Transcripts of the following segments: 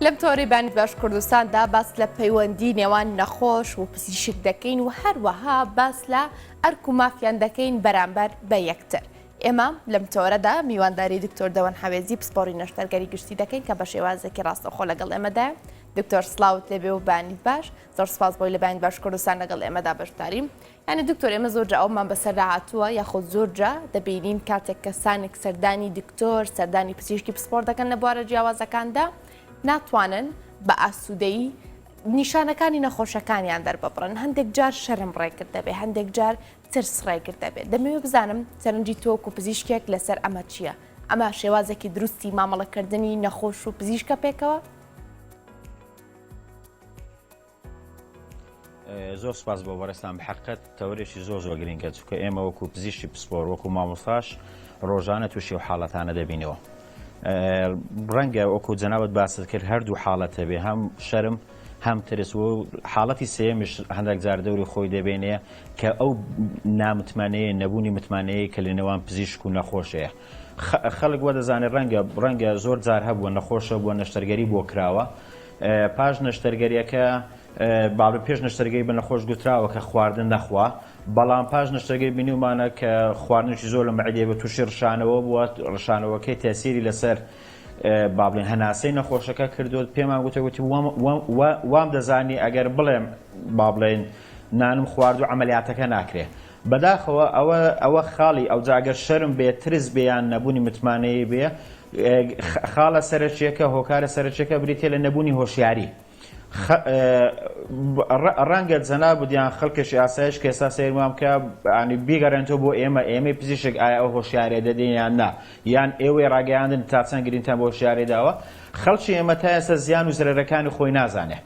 لەم تۆڕیبانی باش کوردستاندا باس لە پەیوەندی نێوان نەخۆش و پزیشک دەکەین و هەروەها باس لە ئەرک و مافیان دەکەین بەرامبەر بە یەکتر. ئێمە لەم تۆرەدا میوانداری دکتۆر دەوەن حەوێزی پسپۆڕی نەشتەرگەری گشتی دەکەین کە بە شێوازێکی ڕاستەخۆ لەگەڵ ئێمەدایە. دکتۆر سلااوت لێبێ و بانیت باش، زۆر سپاس بۆی لە بانی باش کوردستان لەگەڵ ئێمەدا بەشداریم. یعنی دکتۆر ئێمە زۆرجا ئەومان بەسەردا هاتووە یاخۆ زۆرجا دەبینین کاتێک کەسانێک سەردانی دکتۆر سەردانی پزیشکی پسپۆڕ دەکەن لە بوارە جیاوازەکاندا ناتوانن بە ئاسوودەیی نیشانەکانی نەخۆشەکانیان دەرببڕن. هەندێک جار شەرم ڕێگرت دەبێت، هەندێک جار ترس ڕێگرت دەبێت. دەمەوێت بزانم سەرنجی تۆک و پزیشکێک لەسەر ئەمە چییە؟ ئەمە شێوازێکی دروستی مامەڵەکردنی نەخۆش و پزیشکە پێکەوە؟ زۆر سپاس بۆ وەرەستان بحقیقەت تەورێکی زۆر گرنگە چونکە ئێمە وەکو پزیشکی پسپۆڕ وەکو مامۆستاش ڕۆژانە تووشی و حاڵەتانە دەبینەوە. ڕەنگە وەکو جەنابەت باست کرد هەردوو حاڵەتە بێ، هەم شەرم هەم ترس و حاڵەتی سێمیش هەندێک جار دەوری خۆی دەبێنێ کە ئەو نامتمانەیە نەبوونی متمانەیە کە لە نێوان پزیشک و نەخۆشەیە. خەڵک وە دەزانێت ڕەنگە زۆر جار هەبووە نەخۆشە بووە نەشتەرگەری بۆ کراوە، پاش نەشتەرگەریەکە باڵێ پێش نەشتەرگەری بە نەخۆش گوتراوە کە خواردن نەخوا، بەڵام پاش نەشتەرگەری بینیومانە کە خواردنێکی زۆر لە مەعدەیە بە تووشی ڕشانەوە بووە، ڕشانەوەکەی تەسیری لەسەر با بڵێن هەناسەی نەخۆشەکە کردو. پێمان گوتەگوتی وام دەزانی ئەگەر بڵێم با بڵێن نانم خوارد و عەمەلیاتەکە ناکرێ. بەداخەوە ئەوە خاڵی ئەو جاگەر شەرم بێ، ترس بێیان نەبوونی متمانەیە بێ، خاڵە سەرچیەکە هۆکارە سەرچیەکە بریتێ لە نەبوونی هۆشیاری. ڕەنگە جەناب دیان خەڵکیش ئاسایش کە ئێستا سەیرمان بکە ینی بیگەڕێنەوە بۆ ئێمە پزیشک ئایا ئەو هۆشیارێ دەدەین یان نا، یان ئێوەی ڕاگەیاندن تا چەند گرنگتان بۆ هۆشیارێ داوە. خەڵکی ئێمە تا ئێستا زیان و زەرەرەکانی خۆی نازانێ.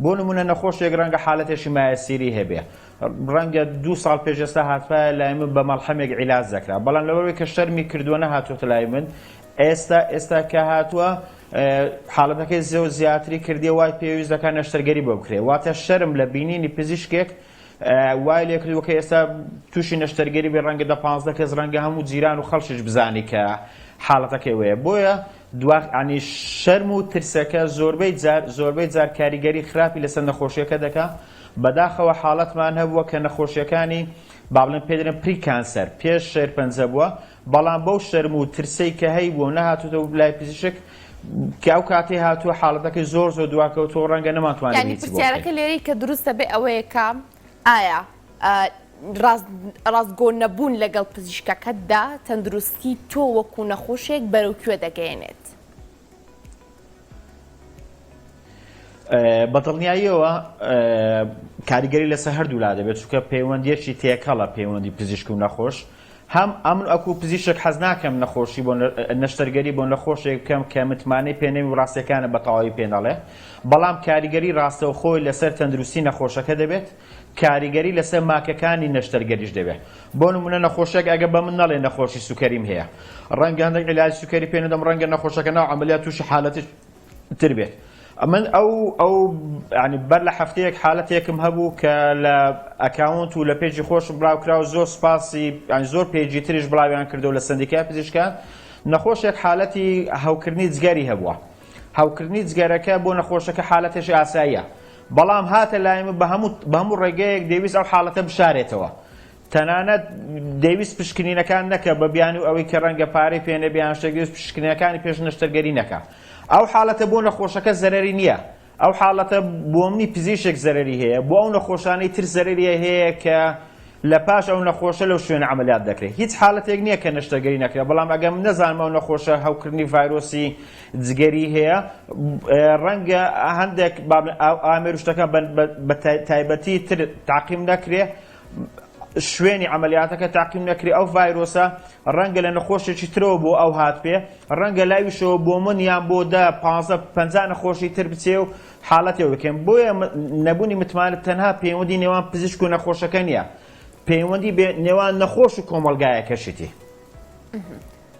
بۆ نمونە نەخۆشێک ڕەنگە حاڵەتێکی مایەسیری هەبێ، ڕەنگە 2 ساڵ پێش ئێستا هاتوایە لای من بە مەڵحەمێک عیلاج دەکرا، بەڵام لەوەی کە شەرمی کردووە نەهاتوۆتە لای من، ئێستا کە هاتووە حاڵەتەکەی زۆر زیاتری کردی وای پێویست دەکات نەشتەرگەری بۆ بکرێ. واتە شەرم لە بینینی پزیشکێک وای لێ کردووە کە ئێستا تووشی نەشتەرگەری بێ، ڕەنگە 15 کەس ڕەنگە هەموو جیران و خەڵکیش بزانی کە حاڵەتەکەی وەیە. بۆیە ینی شەرم و ترسەکە زۆربەی جار کاریگەری خراپی لەسەر نەخۆشیەکە دەکات. بەداخەوە حاڵەتمان هەبووە کە نەخۆشیەکانی با بڵێن پێدرێن پری کانسەر پێش شێرپەنجە بووە، بەڵام بەو شەرم و ترسەی کە هەی بوو نەهاتوتەوە لای پزیشک کە ئەو کاتی هاتووە حاڵەتەکەی زۆر دوواکەوتەوە ڕەنگە نەماتوانێت. یعنی پرسیارەکە لێرەی کە دروستە بێ ئەوەیە کە ئایا ڕاستگۆ نەبوون لەگەڵ پزیشکەکەتدا تەندروستی تۆ وەکو نەخۆشێک بەرەوکوێ دەگەیەنێت؟ بەدڵنیاییەوە کاریگەری لەسەر هەردوو لا دەبێت، چونکە پەیوەندیەکی تێکەڵە پەیوەندی پزیشک و نەخۆش. هەم ئەمن ئەکو پزیشک حەز ناکەم نەخۆشی بۆ نەشتەرگەری بۆ نەخۆشێک بکەم کە متمانەی پێنەوی و ڕاستیەکانە بە تەواوی پێنەڵێ، بەڵام کاریگەری ڕاستەوخۆی لەسەر تەندروستی نەخۆشەکە دەبێت، کاریگەری لەسەر ماکەکانی نەشتەرگەریش دەبێت. بۆ نمونە نەخۆشێک ئەگە بە من نەڵێ نەخۆشی سوکەریم هەیە، ڕەنگە هەندێک عیلاجی سوکەری پێ نەدەم، ڕەنگە نەخۆشەکە ناو عەمەلیات تووشی حاڵەتی تر بێت. من ئەو ینی بەر لە هەفتەیەک حاڵەتێکم هەبوو کە لە ئەکاونت و لە پێیجی خۆش بڵاوکراوە، زۆر سپاسی زۆر پێیجی تریش بڵاویان کردو لە سندیکای پزیشکان. نەخۆشێک حاڵەتی هەوکردنی جگەری هەبووە، هەوکردنی جگەرەکە بۆ نەخۆشەکە حاڵەتێکی ئاساییە، بەڵام هاتە لایمە بە هەموو ڕێگەیەک دەویست ئەو حاڵەتە بشارێتەوە. تەنانەت دەویست پشکنینەکان نەکە بە بیان و ئەوەی کە ڕەنگە پارەی پێنە بیان شتێک دەویست پشکنینەکانی پێش نەشتەرگەری نەکە. ئەو حاڵەتە بۆ نەخۆشەکە زەرەری نییە، ئەو حاڵەتە بۆ منی پزیشک زەرەری هەیە، بۆ ئەو نەخۆشانەی تر زەرەریە هەیە کە لە پاش ئەو نەخۆشە لەو شوێنە عەمەلیات دەکرێت. هیچ حاڵەتێک نییە کە نەشتەرگەری نەکرێت، بەڵام ئەگەم نەزانم ئەو نەخۆشە هەوکردنی ڤایرۆسی جگەری هەیە، ڕەنگە هەندێک ئامێروشتەکە بە تایبەتی تر تعقیم نەکرێت، شوێنی عملیاتەکە تعقیم نەکری، ئەو ڤایرۆسە ڕەنگە لە نەخۆشێکی ترەوە بۆ ئەو هات پێ، ڕەنگە لایویشەوە بۆ من یان بۆ 10-15 نەخۆشی تر بچێ و حاڵەتێ بکەم. بۆیە نەبوونی متمانەت تەنها پەیوەندی نێوان پزیشک و نەخۆشەکە نییە، پەیوەندی نێوان نەخۆش و کۆمەڵگایەکەشیتی.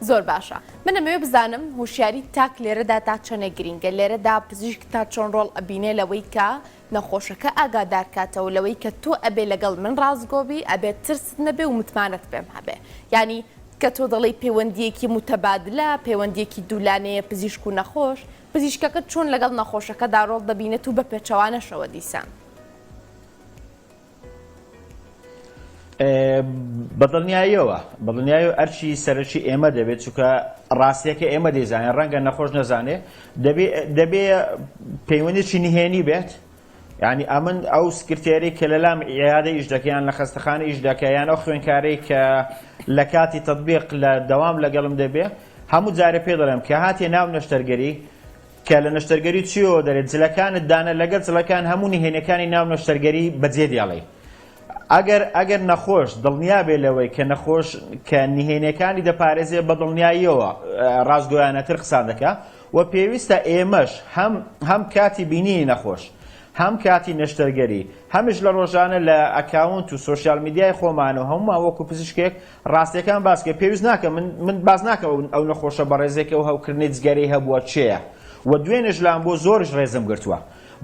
زۆر باشە. من ئەمەوێ بزانم هوشیاری تاک لێرەدا تا چەنە گرینگە، لێرەدا پزیشک تا چۆن ڕۆڵ ئەبینێ لەوەی کە نەخۆشەکە ئاگادارکاتەوە، لەوەی کە تۆ ئەبێ لەگەڵ من ڕازگۆبی، ئەبێت ترست نەبێ و متمانەت پێم هەبێ. ینی کە تۆ دەڵی پەیوەندیەکی متەبادلە، پەیوەندیەکی دوولانەیە پزیشک و نەخۆش، پزیشکەکە چۆن لەگەڵ نەخۆشەکەدا ڕۆڵ دەبینێت و بە پێچەوانەشەوە دیسان. بەدڵنیاییەوە ئەرچی سەرچی ئێمە دەبێت چونکە ڕاستیەکە ئێمە دەیزانین ڕەنگە نەخۆش نەزانێ دەبێ پەیوەندێکی نهێنی بێت یعنی ئەمن ئەو سکرتێری کە لەلام عیادە ئیش دەکەیان لە خەستەخانە ئیش دەکەیان ئەو خوێنکارەی کە لە کاتی تەطبیق لە دەوام لەگەڵم دەبێ هەموو جارە پێ دەڵێم کە هاتێ ناو نەشتەرگەری کە لە نەشتەرگەری چیەوە دەرێت جلەکانت دانە لەگەڵ جلەکان هەموو نهێنەکانی ناو نەشتەرگەری بەجێ دێڵێ ئەگەر نەخۆش دڵنیا بێ لەوەی کە نەخۆش کە نهێنەکانی دەپارێزێ بە دڵنیاییەوە ڕازگۆیانەتر قسان دەکا و پێویستە ئێمەش هەم کاتی بینی نەخۆش هەم کاتی نەشتەرگەری هەمیش لە ڕۆژانە لە ئەکاونت و سۆشیال میدیای خۆمانەوە هەمومان وەکو پزیشکێک ڕاستیەکان باسکە پێویست ناکە من باز ناکە ئەو نەخۆشە بەڕێزێکەوە هەوکردنی جگەرەی هەبووە چێە و دوێنێش لام بۆ زۆرش ڕێزم گرتووە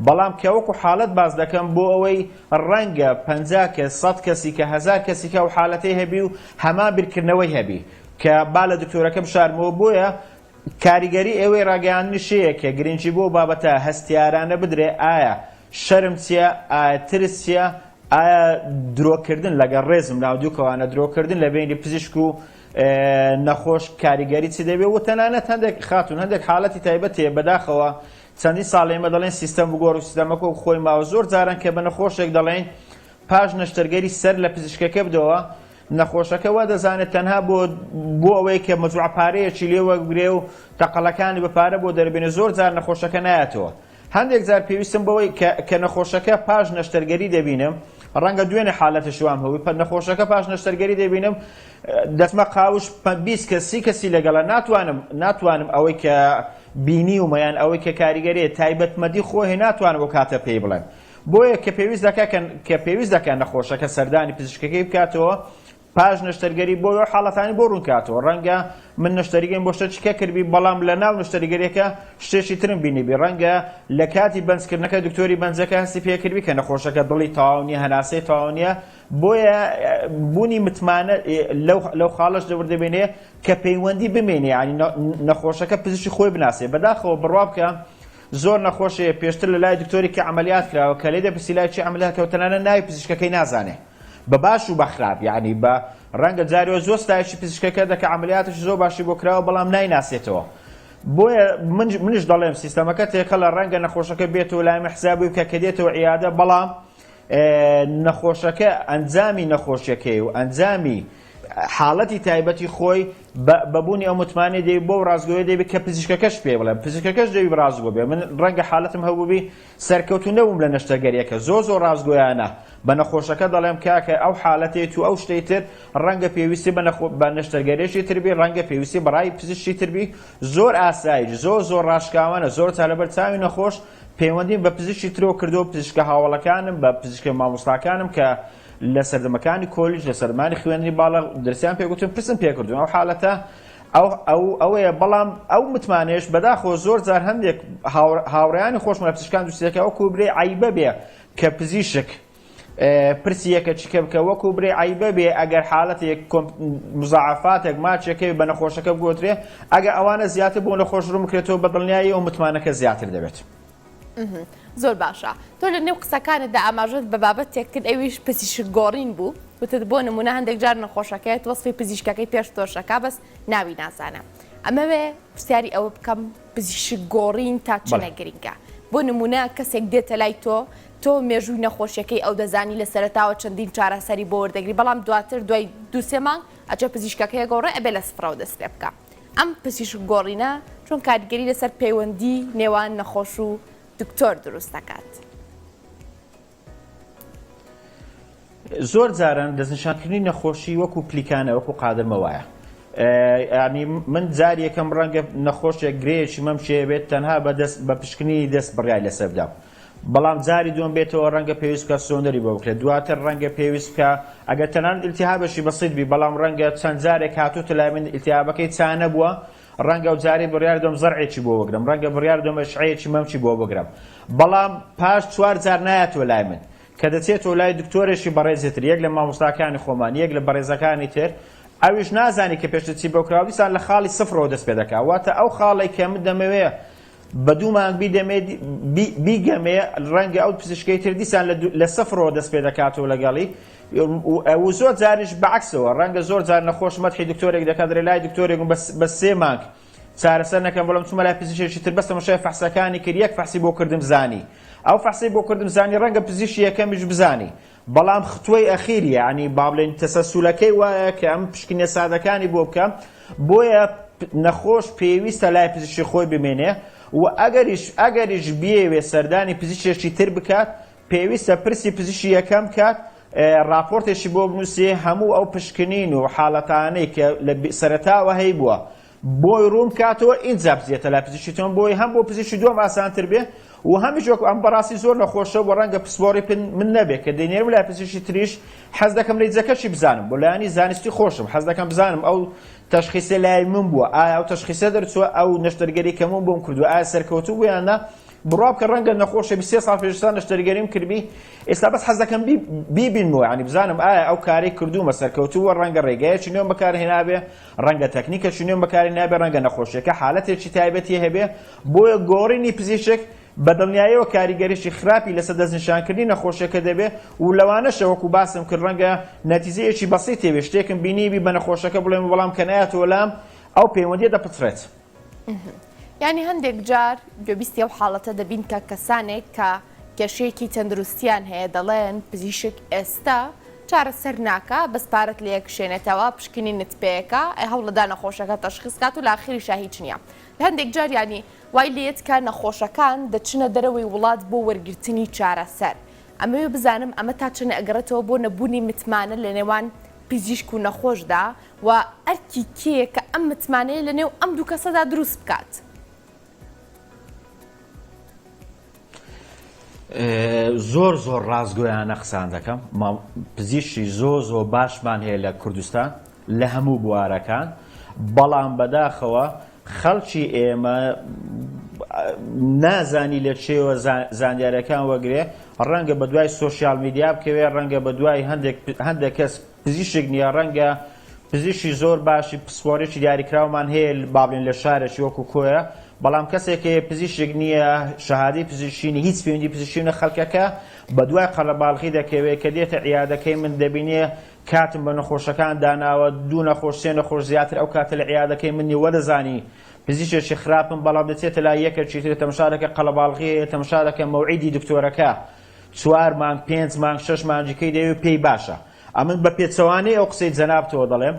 بەڵام کە وەکو حاڵەت باز دەکەم بۆ ئەوەی ڕەنگە 50 کەس 100 کەسی کە 1000 کەسی کە و حاڵەتەی هەبی و هەمان بیرکردنەوەی هەبی کە با لە دکتۆرەکەم شارمەوە بۆیە کاریگەری ئێوەی ڕاگەیاندنی شەیە کە گرنگی بۆ بابەتە هەستیارانە بدرێ ئایا شەرم چییە ئایا ترس چییە ئایا درۆکردن لەگەڵ ڕێزم ناودووکەوانە درۆکردن لە بینی پزیشک و نەخۆش کاریگەری چی دەبێت و تەنانەت هەندێک خاتون هەندێک حاڵەتی تایبەت هەیە بەداخەوە چەندی ساڵی ئێمە دەڵێن سیستەم بگۆڕ و سیستەمەکە و خۆی ماوە زۆر جاران کە بە نەخۆشێک دەڵێن پاش نەشتەرگەری سەر لە پزیشکەکە بدەوە نەخۆشەکە وا دەزانێت تەنها بۆ ئەوەی کە مەجموع پارەیەکی لێوە بگرێ و تەقەڵەکانی بە پارە بۆ دەربێنێ زۆر جار نەخۆشەکە نایەتەوە هەندێک جار پێویستم بەوەی کە نەخۆشەکە پاش نەشتەرگەری دەبینم ڕەنگە دوێنێ حالەتە شوام هەوی نەخۆشەکە پاش نەشتەرگەری دەبینم دەچمە قاوش 20 کەسی کەسی لەگەڵە ناتوانم ئەوەی کە بینی و مەیان ئەوەی کە کاریگەریە تایبەتمەدی خۆی ناتوانم بۆ کاتە پێی بڵێم بۆیە کە پێویست دەکەن نەخۆشەکە سەردانی پزیشکەکەی بکاتەوە پاش نەشتەرگەری بۆ حاڵەتانی بۆ ڕوونکاتەوە ڕەنگە من نەشتەرگەیم بۆ شتێکە کردبی بەڵام لە ناو نەشتەرگەریەکە شتێکی ترم بینیبی ڕەنگە لە کاتی بەنجکردنەکە دکتۆری بەنجەکە هەستی پێکردبی کە نەخۆشەکە دڵی تەواو نییە هەناسەی تەواو نییە بۆیە بوونی متمانە لەو خاڵەش دەوردەبێنێ کە پەیوەندی بمێنێ ینی نەخۆشەکە پزیشکی خۆی بناسێ بەداخەوە بڕوا بکە زۆر نەخۆشەیە پێشتر لە لای دکتۆری کە عملیات کراوە کە لێ دەپرسی لای چی عملیات کەوتەنانە ناوی پزیشکەکەی نازانێ بە باش و بەخراپ یعنی بە ڕەنگە جاریوە زۆر ستایشی پزیشکەکە دەکە عملیاتش زۆر باشی بۆ کراوە بەڵام نایناسێتەوە بۆیە منش دەڵێم سیستەمەکە تێکە لە ڕەنگە نەخۆشەکە بێتەوە لای حسابی بکە کە دێتەوە عیادە بەڵام نەخۆشەکە ئەنجامی نەخۆشیەکەی و ئەنجامی حاڵەتی تایبەتی خۆی بەبوونی ئەو متمانێ دەبێت بۆ ڕازگۆیە دەبێت کە پزیشکەکەش پێ بڵێم پزیشکەکەش دەبێت ڕازگۆ بێ من ڕەنگە حاڵەتم هەبووبی سەرکەوتو نەبووم لە نەشتەرگەریەکە زۆر ڕازگۆیانە بە نەخۆشەکە دەڵێم کاکە ئەو حاڵەتێت و ئەو شتەی تر ڕەنگە پێویستی بە نەشتەرگەریەکی تربی ڕەنگە پێویستی بەڕای پزیشکی تربی زۆر ئاسایش زۆر ڕاشکاوانە زۆر تا لەبەر چاوی نەخۆش پەیوەندیم بە پزیشکی ترەوە کردو پزیشکە هاوڵەکانم بە پزیشکە مامۆستاکانم کە لە سەردەمەکانی کۆلیژ لە سەردەمانی خوێندنی باڵغ دەرسیان پێگوتم پرسم پێکردوون ئەو حاڵەتە ئەوەیە بەڵام ئەو متمانێش بەداخۆ زۆر جار هەندێک هاوڕێیانی خۆشمە پزیشکان دووسێکە وەکو برێ عیبە بێ کە پزیشک پرسیەکە چیکە بکە وەکو برێ عیبە بێ ئەگەر حاڵەتێک مزاعفاتێک ماچێکەوی بە نەخۆشەکە بگۆترێ ئەگە ئەوانە زیاتر بۆ نەخۆش ڕوون بکرێتەوە بە دڵنیایی ئەو متمانەکە زیاتر دەبێت. زۆر باشە تۆ لە نێو قسەکانتدا ئاماژەت بە بابەتێک کرد ئەویش پزیشک گۆڕین بوو وتت بۆ نمونە هەندێک جار نەخۆشەکەیت وەسفی پزیشکەکەی پێش تۆشەکە بەس ناوی نازانە ئەمەوێ پرسیاری ئەوە بکەم پزیشک گۆڕین تا چنە گرنگە بۆ نمونە کەسێک دێتە لای تۆ مێژووی نەخۆشیەکەی ئەو دەزانی لە سەرەتاوە چەندین چارەسەری بۆ وەردەگری بەڵام دواتر دوای 2-3 مانگ ئەجە پزیشکەکەی گۆڕێ ئەبێ لە سفرەوە دەست پێ بکە ئەم پزیشک گۆڕینە چۆن کاریگەری لەسەر پەیوەندی نێوان نەخۆش و دکتۆر دروست دەکات. زۆر جاران دەستنیشانکردنی نەخۆشی وەکو پلیکانە وەکو قادرمەوایە ینی من جاری یەکەم ڕەنگە نەخۆشێک گرەیەکی مەم شێ بێت تەنها بە پشکنی دەست بڕیای لەسەر بدەم بەڵام جاری دوم بێتەوە ڕەنگە پێویست بکە سۆندەری بۆ بکرێت دواتر ڕەنگە پێویست بکە ئەگەر تەنانەت ئیلتیهابێکی بەسیط بی بەڵام ڕەنگە چەند جارێک هاتووتە لای من ئیلتیهابەکەی چانە بووە ڕەنگە و جاری بڕیار دۆم زەرعێکی بۆ بگرم ڕەنگە بڕیار دۆم شعەیەکی مەمچی بۆ بگرم بەڵام پاش 4 جار نایەتەوە لای من کە دەچێتەوە لای دکتۆرێکی بەڕێزتر یەک لە مامۆستاکانی خۆمان یەک لە بەڕێزەکانی تر ئەویش نازانی کە پێشتر چی بۆ کراوە دیسان لە خاڵی سفرەوە دەست پێ دەکات واتە ئەو خاڵی کە من دەمەوێت بە 2 مانگ بیگەمێ ڕەنگە ئەو پزیشکەی تر دیسان لە سەفرەوە دەست پێ دەکاتەوە لەگەڵی و زۆر جاریش بەعکسەوە ڕەنگە زۆر جار نەخۆش مەدحی دکتۆرێک دەکات درێ لای دکتۆرێک بە 3 مانگ چارەسەر نەکەم بەڵام چوومە لای پزیشکێکی تر بەس تەماشای فەحسەکانی کرد یەک فەحسی بۆ کردم زانی ئەو فەحسی بۆ کردم زانی ڕەنگە پزیشکی یەکەمیش بزانی بەڵام خطوەی ئەخیری یعنی با بڵێن تەسەسولەکەی وایە کە ئەم پشکنە سادەکانی بۆ بکەم بۆیە نەخۆش پێویستە لای پزیشکی خۆی بمێنێ و ئەگەریش بیەوێ سەردانی پزیشکێکی تر بکات پێویستە پرسی پزیشکی یەکەم کات راپۆرتێکی بۆ بنووسێ هەموو ئەو پشکنین و حاڵەتانەی کە لە سەرەتاوە هەی بووە بۆی ڕوون کاتەوە ئینجا بزیێتە لای پزیشکی تۆم بۆی هەم بۆ پزیشکی دووەم ئاسانتر بێ و هەمیش وەکو ئەم بەڕاستی زۆر نەخۆشە بۆ ڕەنگە پسپۆڕی من نەبێت کە دەینێرم لای پزیشکی تریش حەز دەکەم ڕێزەکەشی بزانم بۆ لایانی زانستی خۆشم حەز دەکەم بزانم ئەو تەشخیصە لای من بووە ئایا ئەو تەشخیصە دەرچووە ئەو نەشتەرگەری کەمون بۆم کردووە ئایا سەرکەوتوو بوو یاننا بڕوا بکە ڕەنگە نەخۆشە 23 ساڵ پێشتر نەشتەرگەریم کردبی ئێستا بەس حەز دەکەم بیبینمەوە ینی بزانم ئایا ئەو کارەی کردوومە سەرکەوتووە ڕەنگە ڕێگایەکی نوێم بەکارهێنابێ ڕەنگە تەکنیکەکی نوێم بەکارهێنابێ ڕەنگە نەخۆشیەکە حالەتێکی تایبەتی هەبێ بۆیە گۆڕینی پزیشک بە دڵنیاییەوە کاریگەریشی خراپی لەسەر دەستنیشانکردنی نەخۆشیەکە دەبێ و لەوانەشە وەکو باسم کرد ڕەنگە نەتیجەیەکی بەسیط هەبێ شتێکم بینیبی بە نەخۆشەکە بڵێم بەڵام کە نایەتەوە لام ئەو پەیوەندیە دەپچڕێت. یعنی هەندێک جار گوێبیستی ئەو حاڵەتە دەبین کە کەسانێک کە کێشەیەکی تەندروستیان هەیە دەڵێن پزیشک ئێستا چارەسەر ناکە بەسپارەت لە یەک شوێنێتەوە پشکنی نتپەیەکە هەوڵەدا نەخۆشەکە تەشخیص کات و لە ئاخریشا هیچ نییە. لە هەندێک جار ینی وای لێت کە نەخۆشەکان دەچنە دەرەوەی وڵات بۆ وەرگرتنی چارەسەر ئەمەوێ بزانم ئەمە تا چنە ئەگەڕێتەوە بۆ نەبوونی متمانە لە نێوان پزیشک و نەخۆشدا و ئەرکی کێیە کە ئەم متمانەیە لە نێو ئەم دوو کەسەدا دروست بکات. زۆر ڕازگۆیانە قسان دەکەم پزیشکی زۆر باشمان هەیە لە کوردستان لە هەموو بوارەکان بەڵام بەداخەوە خەڵکی ئێمە نازانی لە چێوە زانیاریەکان وەگرێ ڕەنگە بە دوای سۆشیال میدیا بکەوێ ڕەنگە بە دوای هەندێک کەس پزیشک نییە ڕەنگە پزیشکی زۆر باشی پسپۆرێکی دیاریکراومان هەیە بابلێن لە شارێکی وەکو کۆیە بەڵام کەسێکی پزیشک نییە شەهادەی پزیشکی هیچ پەیوەندی پزیشکی خەڵکەکە بە دوای قەڵەباڵغی دەکەوێت کە دێتە عیادەکەی من دەبینێ کاتم بە نەخۆشەکان داناوە دوو نەخۆش سێ نەخۆش زیاتر ئەو کاتە لە عیادەکەی منی وەدەزانی پزیشکی خراپم بەڵام دەچێتە لای یەکێکی تر تەماشا دەکە قەڵەباڵغی تەماشا دەکە مەوعیدی دکتۆرەکە 4 مانگ 5 مانگ 6 مانجەکەی دەوێت پێی باشە ئەمن بە پێچەوانەی ئەو قسەی جەنابتەوە دەڵێم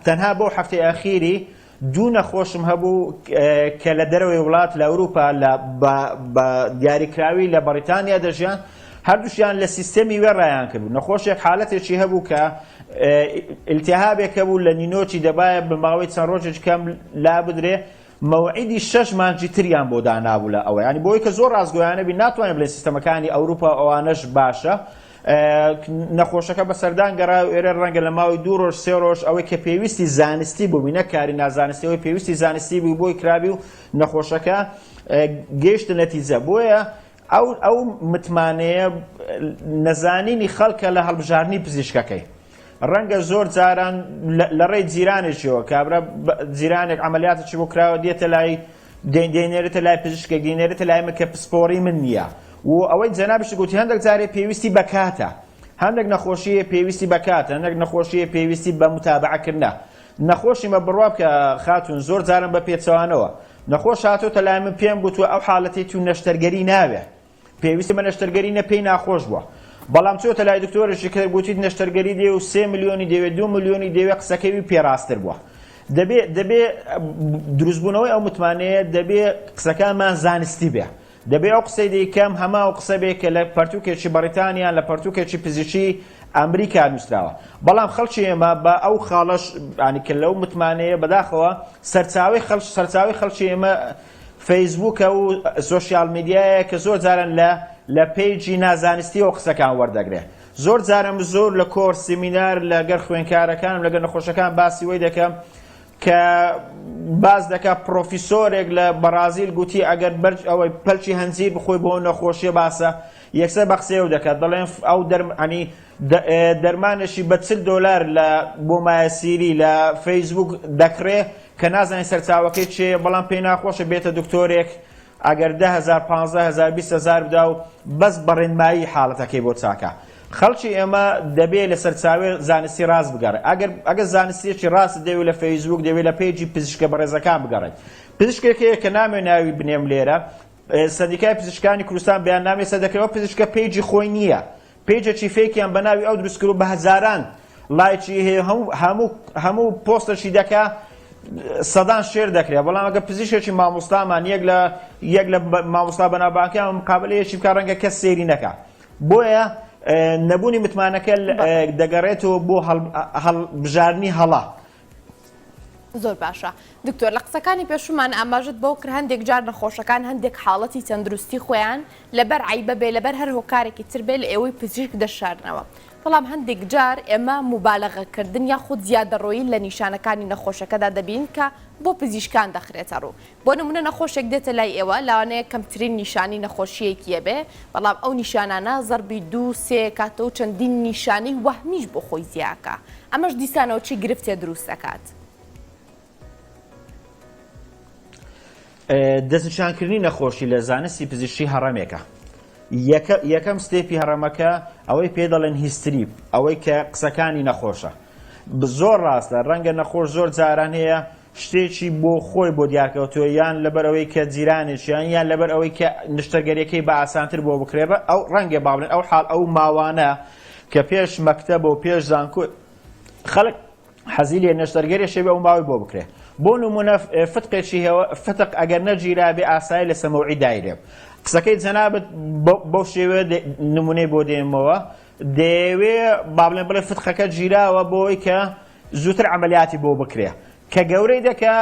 تەنها بۆ هەفتەی ئاخیری دوو نەخۆشم هەبوو کە لە دەرەوەی وڵات لە ئەوروپا بە دیاریکراوی لە بەریتانیا دەژیان هەردووشیان لە سیستەمی وێ ڕایان کردبوو نەخۆشێک حالەتێکی هەبوو کە ئیلتیهابێک هەبوو لە نینۆکی دەبایە بە ماوەی چەند ڕۆژێک کەم لا بدرێ مەوعیدی 6 مانجی تریان بۆ دانابوو لە ئەوە ینی بۆی کە زۆر ڕازگۆیانە بین ناتوانێت بڵێن سیستەمەکانی ئەوروپا ئەوانەش باشە نەخۆشەکە بە سەردان گەڕا و ئێرە ڕەنگە لە ماوەی 2 ڕۆژ 3 ڕۆژ ئەوەی کە پێویستی زانستی بوو نەکاری نازانستی ئەوەی پێویستی زانستی بوو بۆی کرابی و نەخۆشەکە گەیشتە نەتیجە بۆیە ئەو متمانەیە نەزانینی خەڵکە لە هەڵبژارنی پزیشکەکەی ڕەنگە زۆر جاران لە ڕێی جیرانێکیەوە کابرا جیرانێک عملیاتێکی بۆ کراوە دێتە لای دێنێرێتە لای پزیشکێک دێنێرێتە لای من کە پسپۆڕی من نییە و ئەوەی جەنابشی گوتی هەندێک جارێ پێویستی بەکاتە هەندێک نەخۆشیە پێویستی بەکاتە هەندێک نەخۆشیە پێویستی بە متابعەکردنە نەخۆشی مە بڕوا بکە خاتون زۆر جارم بە پێچەوانەوە نەخۆش هاتۆتە لای من پێم گوتووە ئەو حاڵەتی تو نەشتەرگەری ناوێ پێویستی بە نەشتەرگەری نە پێی ناخۆش بووە بەڵام چۆتە لای دکتۆرێکی کە گوتیت نەشتەرگەری دێ و 3 ملیۆنی دەوێت 2 ملیۆنی دەوێت قسەکەوی پێڕاستتر بووە دەبێ دروستبوونەوەی ئەو متمانەیە دەبێ قسەکانمان زانستی بێ دەبێ ئەو قسەی دەیکەم هەما ئەو قسە بێ کە لە پەرتووکێکی بەریتانیان لە پەرتووکێکی پزیشکی ئەمریکا نووسراوە بەڵام خەڵکی ئێمە بە ئەو خاڵەش ینی کە لەو متمانەیە بەداخەوە سەرچاوی خەڵکی ئێمە فەیسبووکە و سۆشیال میدیایە کە زۆر جارن لە پیجی نازانستی ئەو قسەکان وەردەگرێ زۆر جارم زۆر لە کۆرس سیمینار لەگەر خوێندکارەکانم لەگەر نەخۆشەکان باسی وەی دەکەم کە باز دەکات پرۆفیسۆرێک لە بەرازیل گوتی ئەگەر بەرج ئەوەی پەلکی هەنجیر بخۆی بۆ نەخۆشیە باسە یەکسەر بە قسەیە دەکات دەڵێن ئەو دەرمانێکی بە $40 بۆ مایەسیری لە فەیسبوک دەکرێ کە نازانین سەرچاوەکەی چێ بەڵام پێی ناخۆشە بێتە دکتۆرێک ئەگەر 10,000 15,000 20,000 بدا و بەس بەڕێنمایی حاڵەتەکەی بۆ چاکە. خەڵکی ئێمە دەبێت لە سەرچاوێ زانستی ڕاست بگەڕێت. ئەگەر زانستیەکی ڕاست دەوێت لە فەیسبوک دەوێت لە پێیجی پزیشکە بەڕێزەکان بگەڕێت. پزیشکێکەیە کە نامێ ناوی بنێم لێرە، سەندیکای پزیشکانی کوردستان بەیان نامێ سەردەکەوە پزیشکە پێیجی خۆی نییە، پێیجێکی فێکیان بە ناوی ئەو دروست کرد و بە هەزاران لایکی هەیە، هەموو پۆستەشی دەکا سەدان شێر دەکرێت. بەڵام ئەگە پزیشکێکی مامۆستامان یەک لە مامۆستا بەناوبانکیان مقابلەیەکی بکە ڕەنگە کەس سێری نەکا. بۆیە نەبوونی متمانەکە دەگەڕێتەوە بۆ هەڵبژاردننی هەڵا. زۆر باشە دکتۆر، لە قسەکانی پێشومان ئاماژت بۆ کرد هەندێک جار نەخۆشەکان هەندێک حاڵەتی تەندروستی خۆیان لەبەر عیبە بێ لەبەر هەر هۆکارێکی تر بێ لە ئێوەی پزیشک دەشارنەوە. بەڵام هەندێک جار ئێمە مبالەغەکردن یاخود زیادەڕۆیی لە نیشانەکانی نەخۆشەکەدا دەبین کە بۆ پزیشکان دەخرێتە ڕوو. بۆ نمونە نەخۆشێک دێتە لای ئێوە لەوانەیە کەمترین نیشانی نەخۆشیەکیە بێ، بەڵام ئەو نیشانانە زەربی 2-3 کاتەوە چەندین نیشانی وەهمیش بۆ خۆی زیاکە. ئەمەش دیسانەوە چی گرفتێ دروست دەکات؟ دەستنیشانکردنی نەخۆشی لە زانستی پزیشکی هەڕەمێکە. یەکەم ستێپی هەڕەمەکە ئەوەی پێ دەڵێن هیستری، ئەوەی کە قسەکانی نەخۆشە. زۆر ڕاستە ڕەنگە نەخۆش زۆر جاران هەیە شتێکی بۆ خۆی بۆ دیارکەوتووە، یان لەبەر ئەوەی کە جیرانێکیان یان لەبەر ئەوەی کە نیشتەرگەریەکەی بە ئاسانتر بۆ بکرێت. ئەو ڕەنگە باڵێن ئەو حاڵ ئەو ماوانە کە پێش مەکتەب و پێش زانکۆ خەڵک حەزی لێ نیشتەرگەری شێ بە ئەو ماوەی بۆ بکرێت. بۆ نمونە فتقێکی هەیە، فتق ئەگەر نەگیرا بێ ئاسایی لە سەمەوعی دایرێ. قسەکەی جەنابەت بەو شێوە نمونەی بۆ دێمەوە، دەیەوێ با بڵێن بڵێ فتقەکە گیراوە بۆی کە زووتر عملیاتی بۆ بکرێ، کە گەورەی دەکە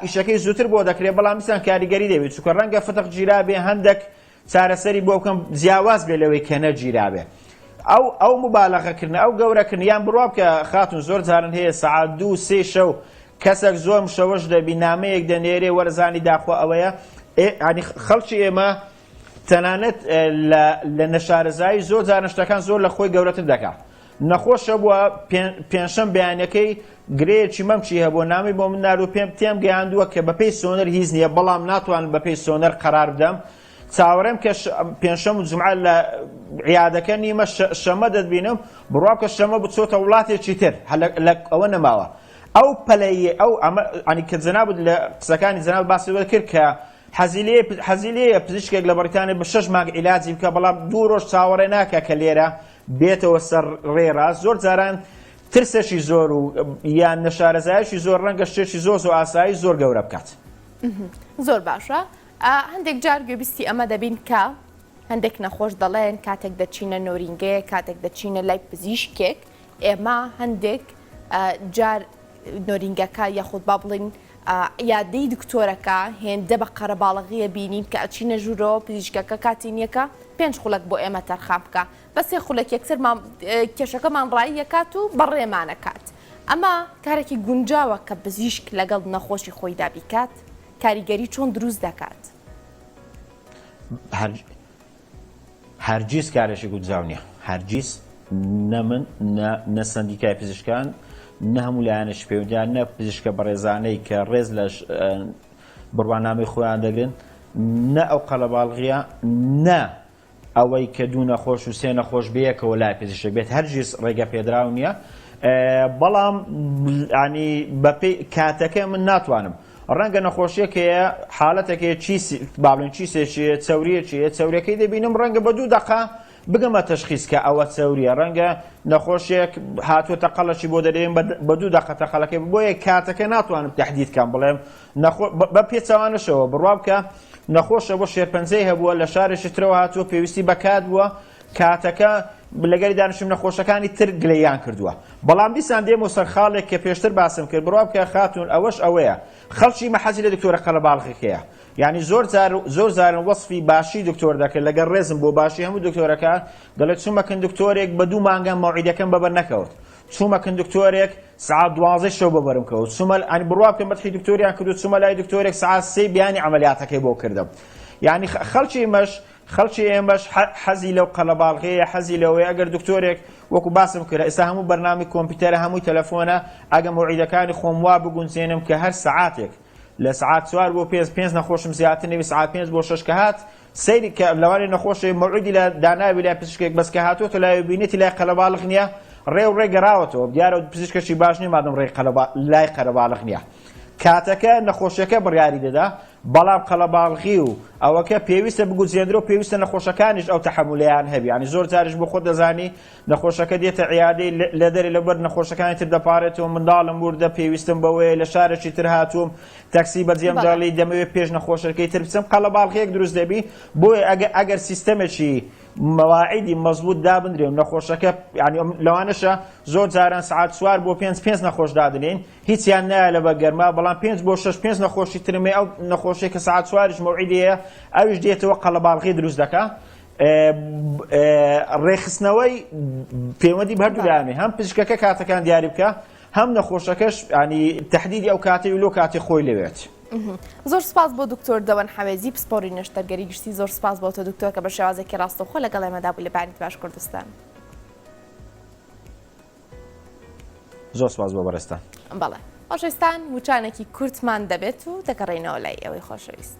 ئیشەکەی زووتر بۆ دەکرێت، بەڵام دیسان کاریگەری دەوێت چونکە ڕەنگە فتق گیرا بێ هەندێک چارەسەری بۆ بکەم جیاواز بێ لەوەی کە نەگیرا بێ. ئەو مبالەغەکردن ئەو گەورەکردن یان بڕوا بکە خاتون زۆر جارن هەیە سەعات 2-3 شەو کەسێک زۆر شەوەش دەبی نامەیەک دەنێرێ وەرزانی داخوا ئەوەیە. ینی خەڵکی ئێمە تەنانەت لە نەشارەزایی زۆر جار شتەکان زۆر لە خۆی گەورەتر دەکات. نەخۆشە بووە پێنجشەم بەیانەکەی گرەیەکی مەمچی هەبوو نامی بۆ من نار و پێم گەیاندووە کە بەپێی سۆنەر هیچ نییە، بەڵام ناتوانم بەپێی سۆنەر قەرار بدەم. چاوەڕێم کە پێنجشەم و جومعە لە عیادەکە نیمە شەمە دەبینم، بڕوا کە شەمە بچۆتە وڵاتێکی تر ئەوە نەماوە. ئەو پەلەیە ئەو ئەنی کە جەنابەت لە قسەکانی جەنابەت باسی کرد کە حەزیلەیە پزیشکێک لە بەریتانیا بە 6 مانگ عیلاجی بکە، بەڵام 2 ڕۆژ چاوەڕێ ناکە کە لێرە بێتەوە سەر ڕێڕاست. زۆر جاران ترسێکی زۆر و یان نەشارەزایشی زۆر ڕەنگە شتێکی زۆر ئاسایی زۆر گەورە بکات. زۆر باشە. هەندێک جار گوێبیستی ئەمە دەبین کە هەندێک نەخۆش دەڵێن کاتێک دەچینە نۆرینگەیە، کاتێک دەچینە لای پزیشکێک، ئێمە هەندێک جار نۆرینگەکە یاخود با بڵین یادەی دکتۆرەکە هێندە بە قەرەباڵغیە بینین کە ئەچینە ژوورەوە پزیشکەکە کاتی نیەکە 5 خولەک بۆ ئێمە تەرخام بکە، بە 3 خولەک یەکسەر کێشەکەمان ڕایی یەکات و بەڕێمانەکات. ئەمە کارێکی گونجاوە کە پزیشک لەگەڵ نەخۆشی خۆی دابیکات، کاریگەری چۆن دروست دەکات؟ هەرگیز کارێکی گونجاو نییە، هەرگیز نە من نە سەندیکای پزیشکان نە هەموو لایەنش پەیوەندیان نە پزیشکە بەڕێزانەی کە ڕێز لە بڕوانامەی خۆیان دەگرن، نە ئەو قەلەباڵغیە، نە ئەوەی کە 2 نەخۆش و 3 نەخۆش بەیەکەوە لای پزیشک بێت، هەرگیز ڕێگە پێدراو نییە. بەڵام ینی بەپێی کاتەکە من ناتوانم ڕەنگە نەخۆشیەکەیە حاڵەتێکەیە باڵێن چیسێکیە چەوریەکیە چەوریەکەی دەبینم ڕەنگە بە 2 دقە بگەمە تەشخیص کە ئەوە چەوریە، ڕەنگە نەخۆشیەک هاتووەتە قەڵەکی بۆ دەدەین بە 2 دقە تەقەڵەکەی بۆیە کاتەکە ناتوانم تەحدید کەم بڵێم بە پێچەوانشەوە بڕوا بکە نەخۆشە بۆ شێرپەنجەی هەبووە لە شارێکی ترەوە هاتووە پێویستی بەکات بووە کاتەکە لەگەری دانیشتم نەخۆشەکانی تر گلەیان کردووە. بەڵام دیسان دێمە سەر خاڵێک کە پێشتر باسم کرد، بڕوا بکە خاتون ئەوەش ئەوەیە خەڵکی مەحەزی لە دکتۆرە قەلەباڵغیەکەیە، یعنی زۆر زارن وەصفی باشی دکتۆر دەکرد لەگەڵ ڕێزم بۆ باشی هەموو دکتۆرەکان دەڵێت چوومەکن دکتۆرێک بە 2 مانگە مەوعیدەکەم بەبەر نەکەوت، چوومەکن دکتۆرێک سعات 12 شەو بەبەرم کەوت، چوومە ئەنی بڕوا بکەم بەدحی دکتۆریان کرد و چوومە لای دکتۆرێک سعات 3 بیانی عملیاتەکەی بۆ کردم. یعنی خەڵکی ئێمەش حەزی لەو قەلەباڵغەیە، حەزی لەوەیە ئەگەر دکتۆرێک وەکو باسم کرد ئێستا هەموو بەرنامی کۆمپیوتەرە هەمووی تەلەفۆنە، ئەگە مەوعیدەکانی خۆم وا بگونجێنم کە هەر سەعاتێک لە سعات 4 بۆ 5 نەخۆشم زیاتر نەوی سعات 5 بۆ 6 کە هات سەیری کە لەوانەیە نەخۆشی مەوعودی لە داناوی لای پزیشکێک بەس کە هاتووەتە لای بینێتی لای قەلەباڵغ نییە ڕێ و ڕێ گەڕاوەتەوە دیارە پزیشکەشی باش نیە مادەم ڕێ لای قەلەباڵغ نییە کاتەکە نەخۆشیەکە بڕیاری دەدا بەڵام قەلەباڵغی و ئەوەکە پێویستە بگوزێنرە و پێویستە نەخۆشەکانیش ئەو تەحەمولیان هەبی ینی زۆر جاریش بۆ خۆت دەزانی نەخۆشەکە دێتە عیادەی لە دەرێ لەبەر نەخۆشەکانی تر دەپارێتەوە منداڵم وردە پێویستم بەوەیە لە شارێکی تر هاتووم تەکسی بەجێم داڵی دەمەوێت پێش نەخۆشەکەی تر بچم قەلەباڵغیەک دروست دەبی بۆیە ئەگەر سیستەمێکی مەواعیدی مەزبوط دابدرێ و نەخۆشەکە ینی لەوانەشە زۆر جاران سعات 4 بۆ 5 نەخۆش دادنێن هیچیان نایە لە بەگەرما بەڵام 5 بۆ 6 5 نەخۆشی ترمێ ئەو نەخۆشیە کە سعات 4 مەوعیدەیە ئەویش دێتەوە قەلەباڵغی دروست دەکات ڕێخستنەوەی پەیوەندی بەردوو لایانێ هەم پزیشکەکە کاتەکان دیاری بکە هەم نەخۆشەکەش ینی تەحدیدی ئەو کاتەی و لۆ کاتی خۆی لەوێت زۆر سپاس بۆ دکتۆر دەوەن حەوێزی پسپۆڕی نەشتەرگەری گشتی زۆر سپاس بۆ تۆ دکتۆر کە بە شێوازێکی ڕاستەوخۆ لەگەڵ ئێمەدا بوو لە بانکی باش کوردستان زۆر سپاس بۆ بەڕێستان بەڵێ خۆشەویستان وچانێکی کورتمان دەبێت و دەگەڕێنەوە لای ئەوەی خۆشەویست